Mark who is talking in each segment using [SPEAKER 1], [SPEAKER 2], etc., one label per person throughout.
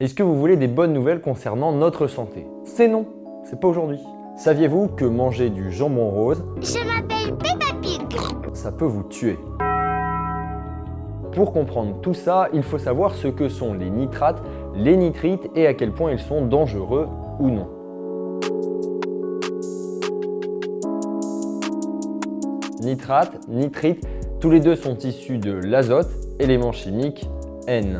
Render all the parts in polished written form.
[SPEAKER 1] Est-ce que vous voulez des bonnes nouvelles concernant notre santé? C'est non, c'est pas aujourd'hui. Saviez-vous que manger du jambon rose,
[SPEAKER 2] Je m'appelle Peppa Pig.
[SPEAKER 1] ça peut vous tuer? Pour comprendre tout ça, il faut savoir ce que sont les nitrates, les nitrites et à quel point ils sont dangereux ou non. Nitrates, nitrites, tous les deux sont issus de l'azote, élément chimique N.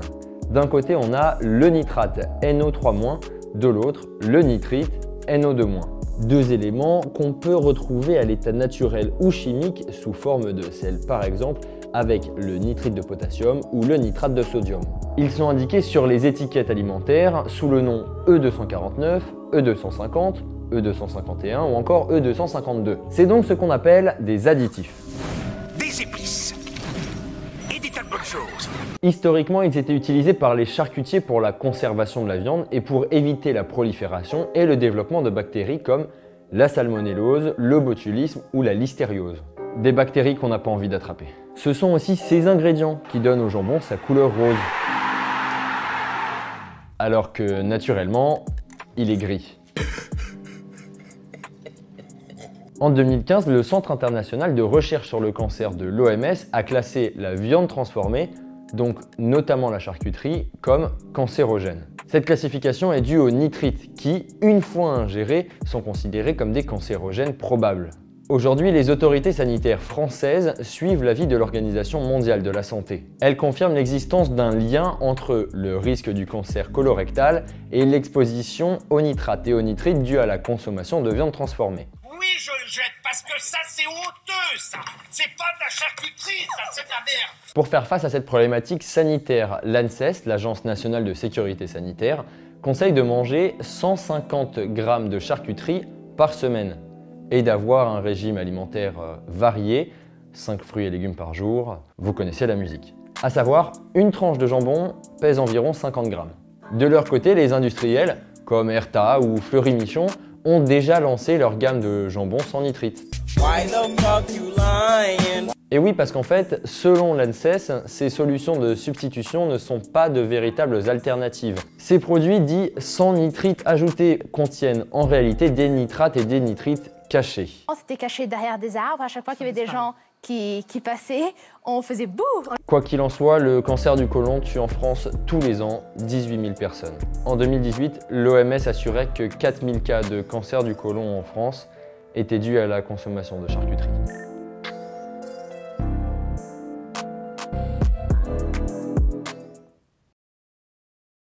[SPEAKER 1] D'un côté, on a le nitrate NO3-, de l'autre, le nitrite NO2-. Deux éléments qu'on peut retrouver à l'état naturel ou chimique sous forme de sel, par exemple avec le nitrite de potassium ou le nitrate de sodium. Ils sont indiqués sur les étiquettes alimentaires sous le nom E249, E250, E251 ou encore E252. C'est donc ce qu'on appelle des additifs.
[SPEAKER 3] Des épices et des tas de bonnes choses.
[SPEAKER 1] Historiquement, ils étaient utilisés par les charcutiers pour la conservation de la viande et pour éviter la prolifération et le développement de bactéries comme la salmonellose, le botulisme ou la listériose. Des bactéries qu'on n'a pas envie d'attraper. Ce sont aussi ces ingrédients qui donnent au jambon sa couleur rose. Alors que naturellement, il est gris. En 2015, le Centre international de recherche sur le cancer de l'OMS a classé la viande transformée, donc notamment la charcuterie, comme cancérogène. Cette classification est due aux nitrites qui, une fois ingérés, sont considérés comme des cancérogènes probables. Aujourd'hui, les autorités sanitaires françaises suivent l'avis de l'Organisation mondiale de la santé. Elles confirment l'existence d'un lien entre le risque du cancer colorectal et l'exposition aux nitrates et aux nitrites due à la consommation de viande transformée.
[SPEAKER 3] Oui, je le jette parce que ça, c'est honteux, ça. C'est pas de la charcuterie, ça, c'est de la merde.
[SPEAKER 1] Pour faire face à cette problématique sanitaire, l'ANSES, l'Agence nationale de sécurité sanitaire, conseille de manger 150 g de charcuterie par semaine et d'avoir un régime alimentaire varié, 5 fruits et légumes par jour, vous connaissez la musique. À savoir, une tranche de jambon pèse environ 50 g. De leur côté, les industriels, comme Erta ou Fleury Michon, ont déjà lancé leur gamme de jambon sans nitrite. Et oui, parce qu'en fait, selon l'ANSES, ces solutions de substitution ne sont pas de véritables alternatives. Ces produits dits sans nitrite ajouté contiennent en réalité des nitrates et des nitrites cachés.
[SPEAKER 4] C'était caché derrière des arbres. À chaque fois qu'il y avait des gens qui passaient, on faisait bouh.
[SPEAKER 1] Quoi qu'il en soit, le cancer du côlon tue en France tous les ans 18 000 personnes. En 2018, l'OMS assurait que 4 000 cas de cancer du côlon en France étaient dus à la consommation de charcuterie.